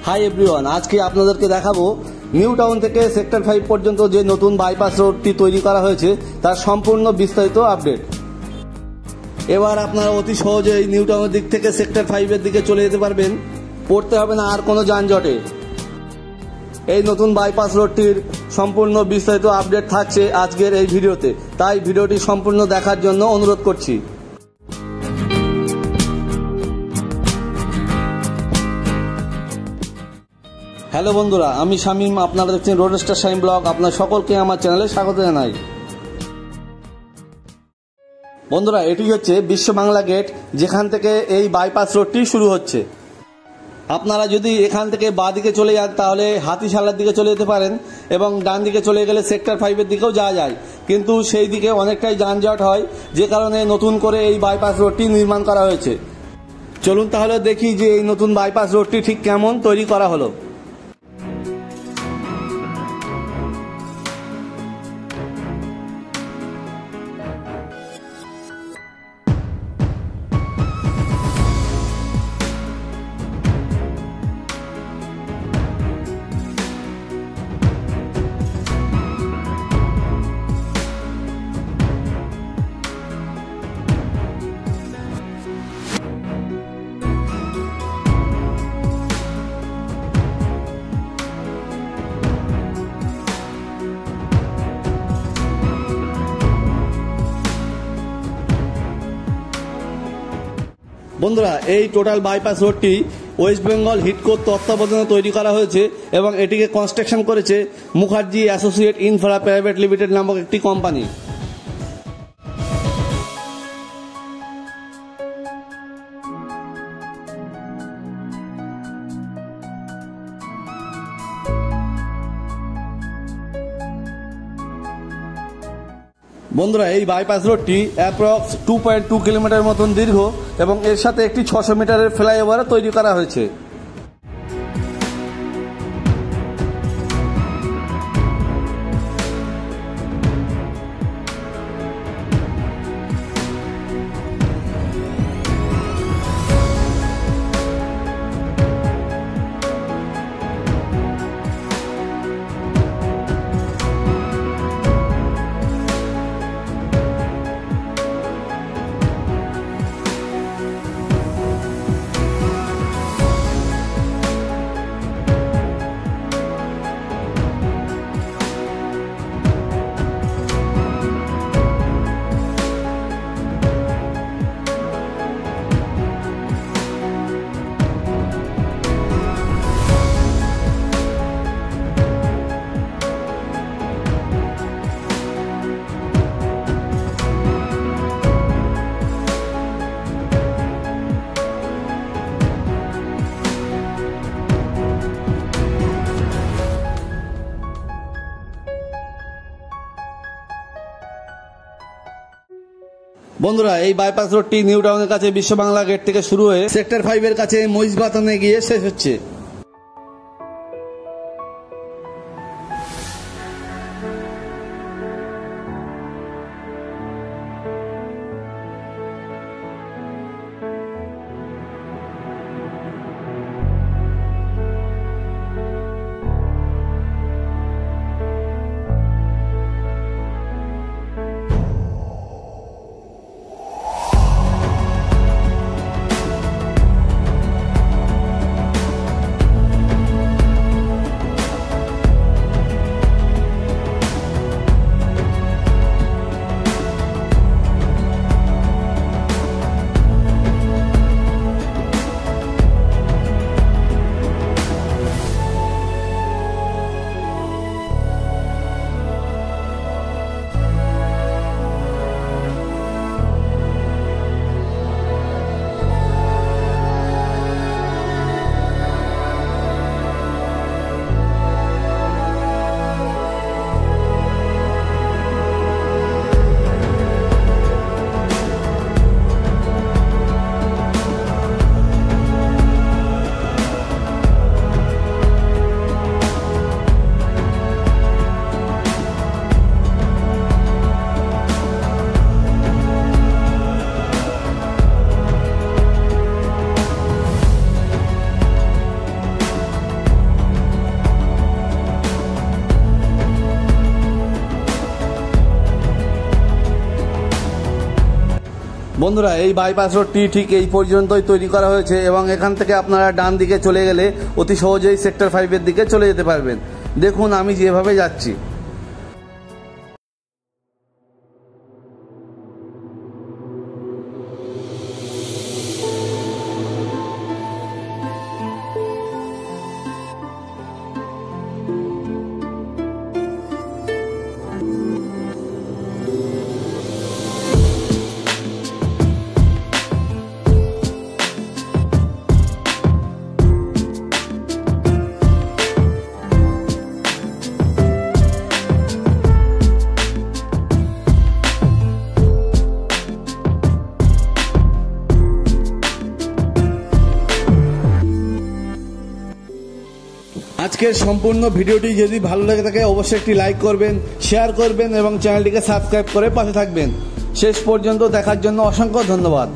Hi everyone, আজকে আপনাদেরকে দেখাবো নিউ টাউন থেকে সেক্টর 5 পর্যন্ত যে নতুন বাইপাস রোডটি তৈরি করা হয়েছে তার সম্পূর্ণ বিস্তারিত আপডেট। এবার আপনারা অতি সহজেই নিউ টাউনের দিক থেকে সেক্টর 5 এর দিকে চলে যেতে পারবেন, পড়তে হবে না আর কোনো যানজটে। এই নতুন বাইপাস রোডটির সম্পূর্ণ বিস্তারিত আপডেট থাকছে আজকের এই ভিডিওতে, তাই ভিডিওটি সম্পূর্ণ দেখার জন্য অনুরোধ করছি। হ্যালো বন্ধুরা, আমি শামীম, আপনারা দেখছেন রোডস্টার শামীম ব্লগ। আপনার সকলকে আমার চ্যানেলে স্বাগত জানাই। বন্ধুরা, এটি হচ্ছে বিশ্ব বাংলা গেট, যেখান থেকে এই বাইপাস রোডটি শুরু হচ্ছে। আপনারা যদি এখান থেকে বাঁ দিকে চলে যান তাহলে হাতিশালার দিকে চলে যেতে পারেন, এবং ডান দিকে চলে গেলে সেক্টর 5 এর দিকেও যাওয়া যায়, কিন্তু সেই দিকে অনেকটাই যানজট হয়, যে কারণে নতুন করে এই বাইপাস রোডটি নির্মাণ করা হয়েছে। চলুন তাহলে দেখি যে এই নতুন বাইপাস রোডটি ঠিক কেমন তৈরি করা হলো। বন্ধুরা, এই টোটাল বাইপাস রোডটি ওয়েস্ট বেঙ্গল হিডকোর তত্ত্বাবধানে তৈরি করা হয়েছে, এবং এটিকে কনস্ট্রাকশন করেছে Mukherjee associate infra private limited নামক একটি কোম্পানি। বন্ধুরা, এই বাইপাস রোডটি অ্যাপ্রক্স 2.2 কিলোমিটার মতন দীর্ঘ, এবং এর সাথে একটি 600 মিটারের ফ্লাইওভার তৈরি করা হয়েছে। বন্ধুরা, এই বাইপাস রোডটি নিউ টাউনের কাছে বিশ্ব বাংলা গেট থেকে শুরু হয়ে সেক্টর 5 এর কাছে মহিষবাতানে গিয়ে শেষ হচ্ছে। বন্ধুরা, এই বাইপাস রোডটি ঠিক এই পর্যন্তই তৈরি করা হয়েছে এবং এখান থেকে আপনারা ডান দিকে চলে গেলে অতি সহজেই সেক্টর 5-এর দিকে চলে যেতে পারবেন। দেখুন আমি যেভাবে যাচ্ছি। আজকের সম্পূর্ণ ভিডিওটি যদি ভালো লেগে থাকে অবশ্যই একটি লাইক করবেন, শেয়ার করবেন এবং চ্যানেলটিকে সাবস্ক্রাইব করে পাশে থাকবেন। শেষ পর্যন্ত দেখার জন্য অসংখ্য ধন্যবাদ।